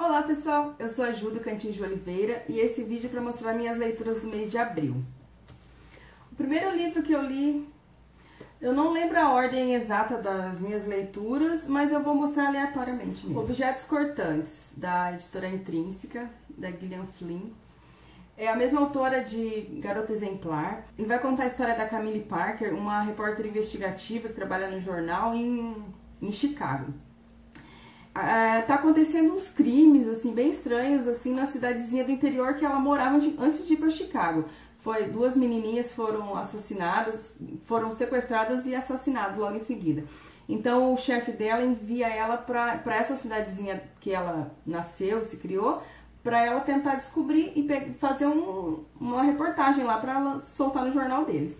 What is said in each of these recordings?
Olá pessoal, eu sou a Ju do Cantinho de Oliveira e esse vídeo é para mostrar minhas leituras do mês de abril. O primeiro livro que eu li, eu não lembro a ordem exata das minhas leituras, mas eu vou mostrar aleatoriamente mesmo. Objetos Cortantes, da editora Intrínseca, da Gillian Flynn. É a mesma autora de Garota Exemplar e vai contar a história da Camille Parker, uma repórter investigativa que trabalha no jornal em Chicago. Tá acontecendo uns crimes assim bem estranhos assim na cidadezinha do interior que ela morava antes de ir para Chicago. Duas menininhas foram assassinadas, foram sequestradas e assassinadas logo em seguida. Então o chefe dela envia ela para essa cidadezinha que ela nasceu, se criou, para ela tentar descobrir e fazer uma reportagem lá para ela soltar no jornal deles.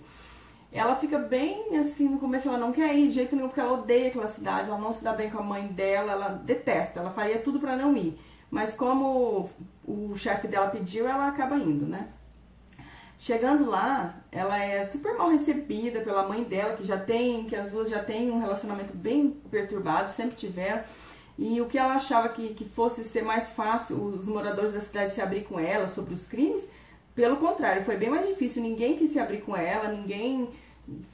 Ela fica bem assim, no começo ela não quer ir de jeito nenhum, porque ela odeia aquela cidade, ela não se dá bem com a mãe dela, ela detesta, ela faria tudo para não ir. Mas como o chefe dela pediu, ela acaba indo, né? Chegando lá, ela é super mal recebida pela mãe dela, que as duas já têm um relacionamento bem perturbado, sempre tiveram. E o que ela achava que fosse ser mais fácil os moradores da cidade se abrir com ela sobre os crimes, pelo contrário, foi bem mais difícil, ninguém quis se abrir com ela, ninguém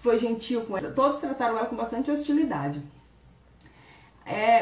foi gentil com ela, todos trataram ela com bastante hostilidade.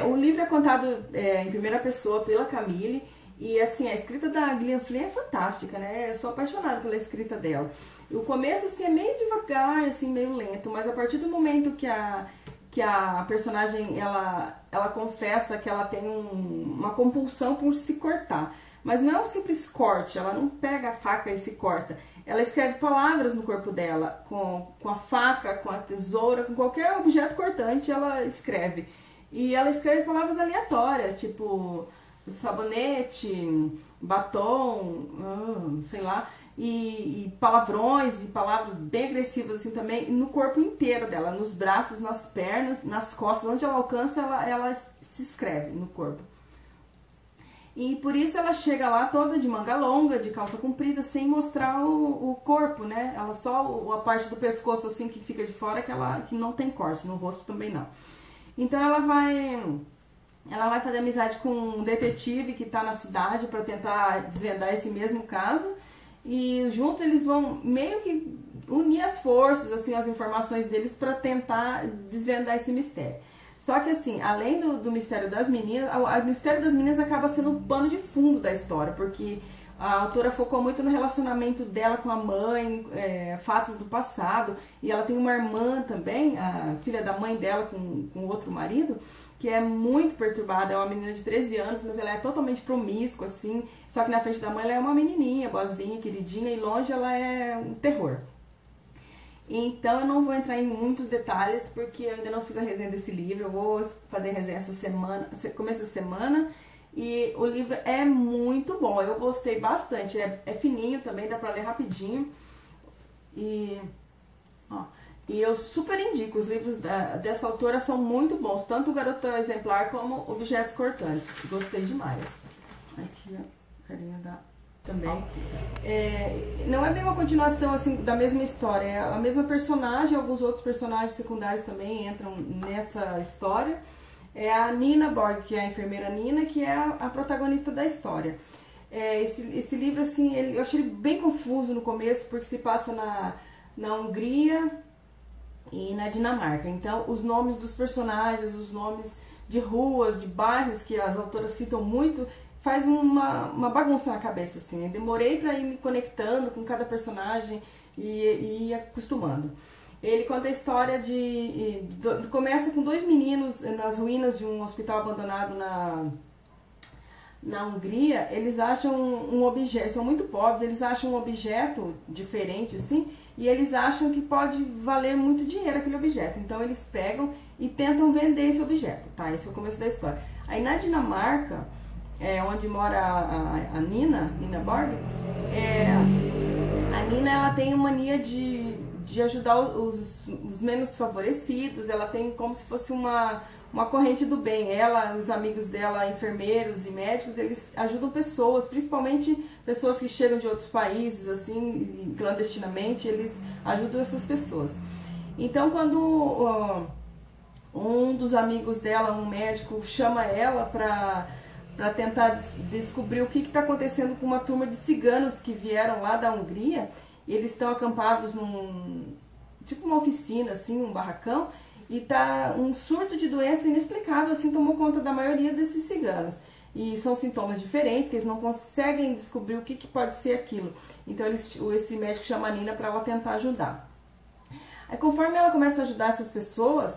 O livro é contado em primeira pessoa pela Camille, e assim, a escrita da Gillian Flynn é fantástica, né? Eu sou apaixonada pela escrita dela. O começo assim, é meio devagar, assim, meio lento, mas a partir do momento que a personagem ela confessa que ela tem uma compulsão por se cortar. Mas não é um simples corte, ela não pega a faca e se corta. Ela escreve palavras no corpo dela, com a faca, com a tesoura, com qualquer objeto cortante ela escreve. E ela escreve palavras aleatórias, tipo sabonete, batom, sei lá, e palavrões e palavras bem agressivas assim também, no corpo inteiro dela, nos braços, nas pernas, nas costas, onde ela alcança, ela se escreve no corpo. E por isso ela chega lá toda de manga longa, de calça comprida, sem mostrar o corpo, né? Ela só a parte do pescoço assim que fica de fora, que não tem corte, no rosto também não. Então ela vai fazer amizade com um detetive que está na cidade para tentar desvendar esse mesmo caso. E juntos eles vão meio que unir as forças, assim, as informações deles para tentar desvendar esse mistério. Só que assim, além do mistério das meninas, o mistério das meninas acaba sendo o pano de fundo da história, porque a autora focou muito no relacionamento dela com a mãe, fatos do passado, e ela tem uma irmã também, a filha da mãe dela com outro marido, que é muito perturbada, é uma menina de 13 anos, mas ela é totalmente promíscua, assim, só que na frente da mãe ela é uma menininha, boazinha, queridinha, e longe ela é um terror. Então eu não vou entrar em muitos detalhes, porque eu ainda não fiz a resenha desse livro, eu vou fazer a resenha essa semana, começo da semana, e o livro é muito bom, eu gostei bastante, é fininho também, dá pra ler rapidinho, e eu super indico, os livros dessa autora são muito bons, tanto o Garota Exemplar como Objetos Cortantes, gostei demais. Aqui, ó, carinha também. Não é bem uma continuação assim da mesma história, é a mesma personagem, alguns outros personagens secundários também entram nessa história. É a Nina Borg, que é a enfermeira Nina, que é a protagonista da história. Esse livro, assim, eu achei ele bem confuso no começo, porque se passa na Hungria e na Dinamarca. Então, os nomes dos personagens, os nomes de ruas, de bairros que as autoras citam muito, faz uma bagunça na cabeça, assim. Eu demorei pra ir me conectando com cada personagem e ir acostumando. Ele conta a história começa com dois meninos nas ruínas de um hospital abandonado na Hungria. Eles acham um objeto, são muito pobres, eles acham um objeto diferente, assim, e eles acham que pode valer muito dinheiro aquele objeto. Então eles pegam e tentam vender esse objeto, tá? Esse é o começo da história. Aí na Dinamarca, onde mora a Nina Borg, a Nina ela tem mania de ajudar os menos favorecidos, ela tem como se fosse uma corrente do bem. Ela, os amigos dela, enfermeiros e médicos, eles ajudam pessoas, principalmente pessoas que chegam de outros países, assim, clandestinamente, eles ajudam essas pessoas. Então, quando um dos amigos dela, um médico, chama ela para tentar descobrir o que está acontecendo com uma turma de ciganos que vieram lá da Hungria. E eles estão acampados tipo uma oficina, assim, um barracão, e tá um surto de doença inexplicável, assim, tomou conta da maioria desses ciganos. E são sintomas diferentes, que eles não conseguem descobrir o que pode ser aquilo. Então esse médico chama a Nina para ela tentar ajudar. Aí conforme ela começa a ajudar essas pessoas,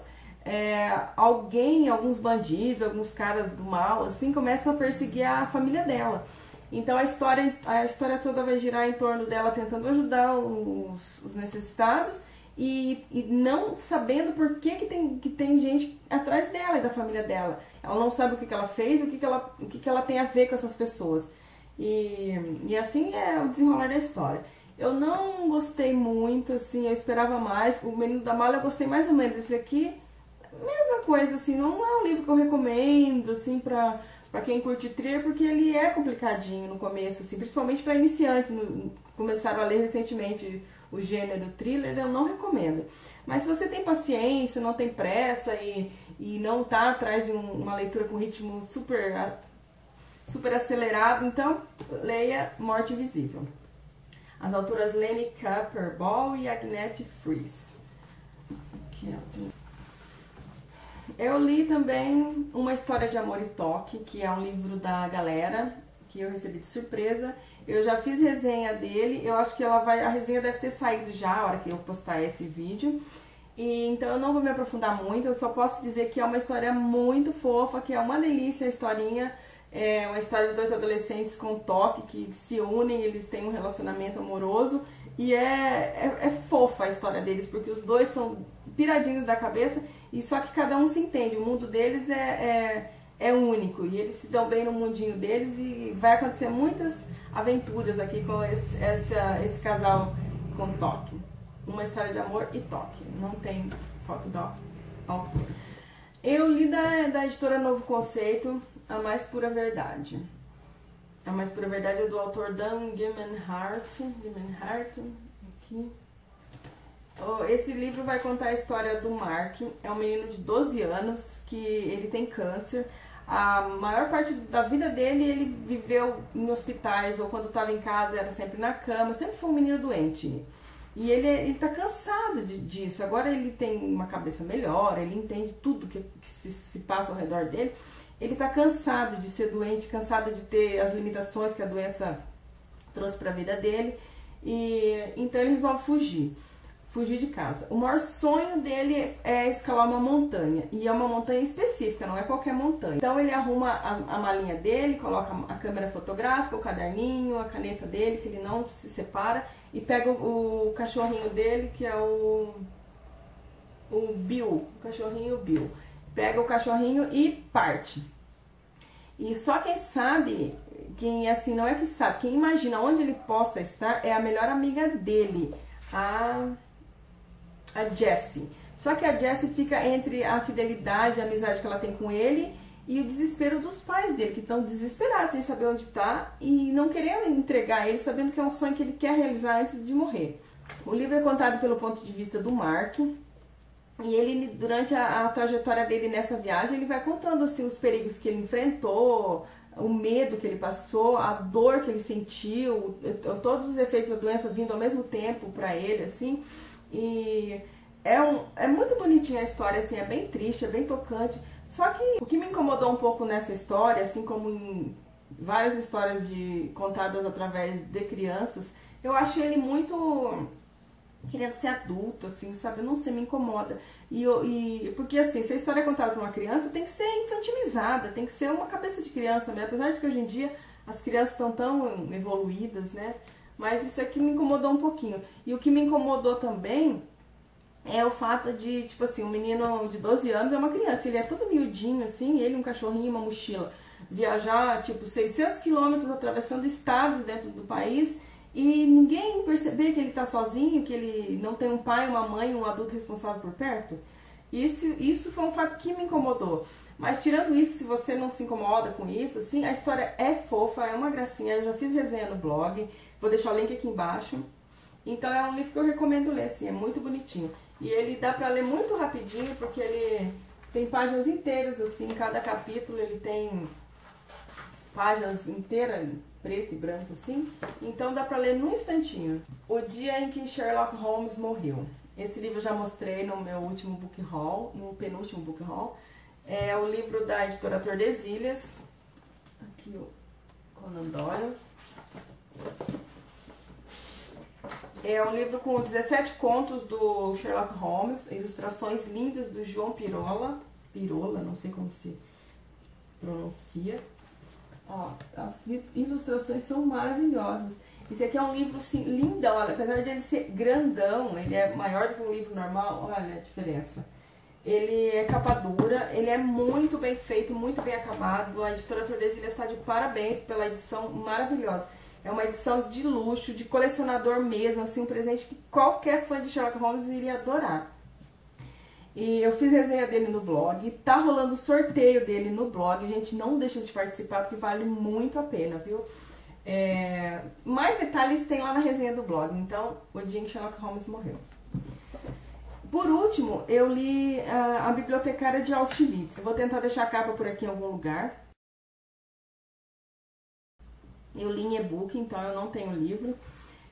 alguns bandidos, alguns caras do mal, assim, começam a perseguir a família dela. Então a história toda vai girar em torno dela tentando ajudar os necessitados e não sabendo por que tem gente atrás dela e da família dela. Ela não sabe o que ela fez, o que ela tem a ver com essas pessoas. E assim é o desenrolar da história. Eu não gostei muito, assim, eu esperava mais. O Menino da Mala eu gostei mais ou menos. Esse aqui, mesma coisa, assim, não é um livro que eu recomendo, assim, pra quem curte thriller, porque ele é complicadinho no começo, assim, principalmente para iniciantes, começaram a ler recentemente o gênero thriller, eu não recomendo. Mas se você tem paciência, não tem pressa e não tá atrás de uma leitura com ritmo super acelerado, então leia Morte Invisível. As autoras Leni Cooper-Ball e Agnete Fries. Eu li também Uma História de Amor e Toque, que é um livro da Galera, que eu recebi de surpresa. Eu já fiz resenha dele, eu acho que a resenha deve ter saído já, a hora que eu postar esse vídeo. Então eu não vou me aprofundar muito, eu só posso dizer que é uma história muito fofa, que é uma delícia a historinha. É uma história de dois adolescentes com toque que se unem, eles têm um relacionamento amoroso. E é fofa a história deles, porque os dois são piradinhos da cabeça, e só que cada um se entende. O mundo deles é único, e eles se dão bem no mundinho deles, e vai acontecer muitas aventuras aqui com esse casal com toque. Uma História de Amor e Toque. Não tem foto do autor. Eu li da editora Novo Conceito, A Mais Pura Verdade. A Mais Pura Verdade é do autor Dan Gilmanhart. Aqui. Esse livro vai contar a história do Mark. É um menino de 12 anos que ele tem câncer. A maior parte da vida dele ele viveu em hospitais, ou quando estava em casa era sempre na cama. Sempre foi um menino doente. E ele tá cansado disso. Agora ele tem uma cabeça melhor, ele entende tudo que se passa ao redor dele. Ele tá cansado de ser doente, cansado de ter as limitações que a doença trouxe para a vida dele. E então ele resolve fugir de casa. O maior sonho dele é escalar uma montanha, e é uma montanha específica, não é qualquer montanha. Então ele arruma a malinha dele, coloca a câmera fotográfica, o caderninho, a caneta dele, que ele não se separa, e pega o cachorrinho dele, que é o Bill, o cachorrinho Bill. Pega o cachorrinho e parte. E só quem sabe, quem assim, não é que sabe, quem imagina onde ele possa estar é a melhor amiga dele, a Jessie. Só que a Jessie fica entre a fidelidade, a amizade que ela tem com ele e o desespero dos pais dele, que estão desesperados sem saber onde está e não querendo entregar ele, sabendo que é um sonho que ele quer realizar antes de morrer. O livro é contado pelo ponto de vista do Mark. E ele, durante a trajetória dele nessa viagem, ele vai contando assim, os perigos que ele enfrentou, o medo que ele passou, a dor que ele sentiu, todos os efeitos da doença vindo ao mesmo tempo para ele, assim. E é muito bonitinha a história, assim, é bem triste, é bem tocante. Só que o que me incomodou um pouco nessa história, assim como em várias histórias contadas através de crianças, eu achei ele muito querendo ser adulto, assim, sabe? Eu não sei, me incomoda. Porque, assim, se a história é contada por uma criança, tem que ser infantilizada, tem que ser uma cabeça de criança, né? Apesar de que hoje em dia as crianças estão tão evoluídas, né? Mas isso aqui me incomodou um pouquinho. E o que me incomodou também é o fato de, tipo assim, um menino de 12 anos é uma criança, ele é todo miudinho, assim, ele, um cachorrinho e uma mochila. Viajar, tipo, 600 quilômetros atravessando estados dentro do país, e ninguém perceber que ele tá sozinho, que ele não tem um pai, uma mãe, um adulto responsável por perto. Isso foi um fato que me incomodou. Mas tirando isso, se você não se incomoda com isso, assim, a história é fofa, é uma gracinha. Eu já fiz resenha no blog, vou deixar o link aqui embaixo. Então é um livro que eu recomendo ler, assim, é muito bonitinho. E ele dá pra ler muito rapidinho, porque ele tem páginas inteiras, assim, cada capítulo ele tem páginas inteiras, preto e branco assim. Então dá pra ler num instantinho. O Dia em que Sherlock Holmes Morreu. Esse livro eu já mostrei no meu último book haul, no penúltimo book haul. É o livro da editora Tordesilhas. Aqui o Conan Doyle. É um livro com 17 contos do Sherlock Holmes, ilustrações lindas do João Pirola, não sei como se pronuncia. Ó, as ilustrações são maravilhosas. Esse aqui é um livro assim, lindão, olha, apesar de ele ser grandão, ele é maior do que um livro normal, olha a diferença. Ele é capa dura, ele é muito bem feito, muito bem acabado. A editora Tordesilhas está de parabéns pela edição maravilhosa. É uma edição de luxo, de colecionador mesmo, assim, um presente que qualquer fã de Sherlock Holmes iria adorar. E eu fiz resenha dele no blog, tá rolando o sorteio dele no blog, gente, não deixa de participar porque vale muito a pena, viu? Mais detalhes tem lá na resenha do blog, então, o dia em que Sherlock Holmes morreu. Por último, eu li a Bibliotecária de Auschwitz. Eu vou tentar deixar a capa por aqui em algum lugar. Eu li em e-book, então eu não tenho livro.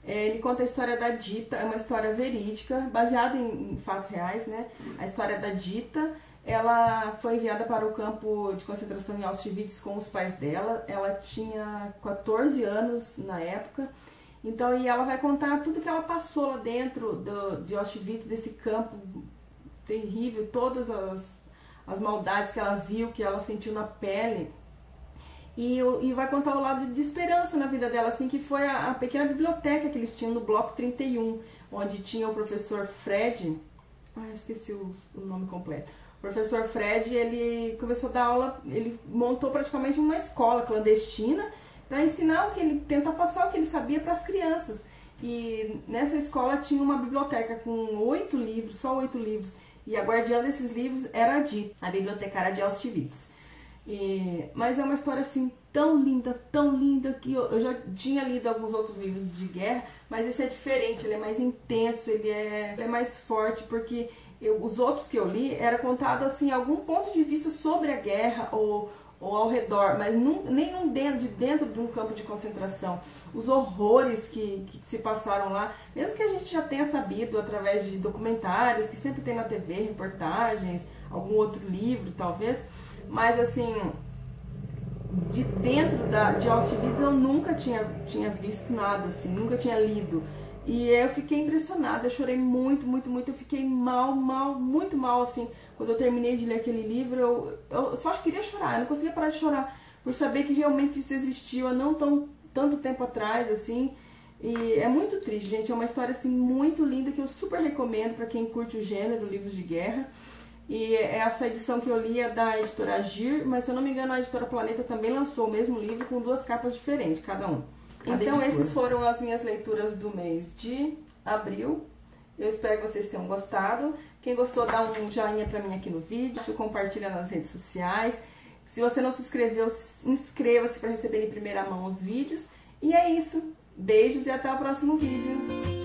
Ele conta a história da Dita, é uma história verídica, baseada em fatos reais, né? A história da Dita, ela foi enviada para o campo de concentração em Auschwitz com os pais dela. Ela tinha 14 anos na época. Então, e ela vai contar tudo que ela passou lá dentro de Auschwitz, desse campo terrível, todas as maldades que ela viu, que ela sentiu na pele. E vai contar o lado de esperança na vida dela, assim, que foi a pequena biblioteca que eles tinham no bloco 31, onde tinha o professor Fred. Eu esqueci o nome completo. O professor Fred, ele começou a dar aula, ele montou praticamente uma escola clandestina para ensinar o que ele, tentar passar o que ele sabia para as crianças. E nessa escola tinha uma biblioteca com 8 livros, só 8 livros. E a guardiã desses livros era a Dita, a bibliotecária de Auschwitz. Mas é uma história assim tão linda, que eu já tinha lido alguns outros livros de guerra, mas esse é diferente, ele é mais intenso, ele é mais forte, porque os outros que eu li era contado assim, algum ponto de vista sobre a guerra ou ao redor, mas nenhum dentro de um campo de concentração. Os horrores que se passaram lá, mesmo que a gente já tenha sabido através de documentários, que sempre tem na TV, reportagens, algum outro livro talvez, mas assim, de dentro de Auschwitz eu nunca tinha visto nada, assim, nunca tinha lido. E eu fiquei impressionada, eu chorei muito, eu fiquei muito mal, assim, quando eu terminei de ler aquele livro, eu só queria chorar, eu não conseguia parar de chorar, por saber que realmente isso existiu há não tanto tempo atrás, assim, e é muito triste, gente, é uma história, assim, muito linda, que eu super recomendo para quem curte o gênero, livros de guerra. E essa edição que eu li é da editora Agir, mas se eu não me engano a editora Planeta também lançou o mesmo livro com 2 capas diferentes, cada um. Então essas foram as minhas leituras do mês de abril. Eu espero que vocês tenham gostado. Quem gostou, dá um joinha pra mim aqui no vídeo, compartilha nas redes sociais. Se você não se inscreveu, inscreva-se para receber em primeira mão os vídeos. E é isso. Beijos e até o próximo vídeo.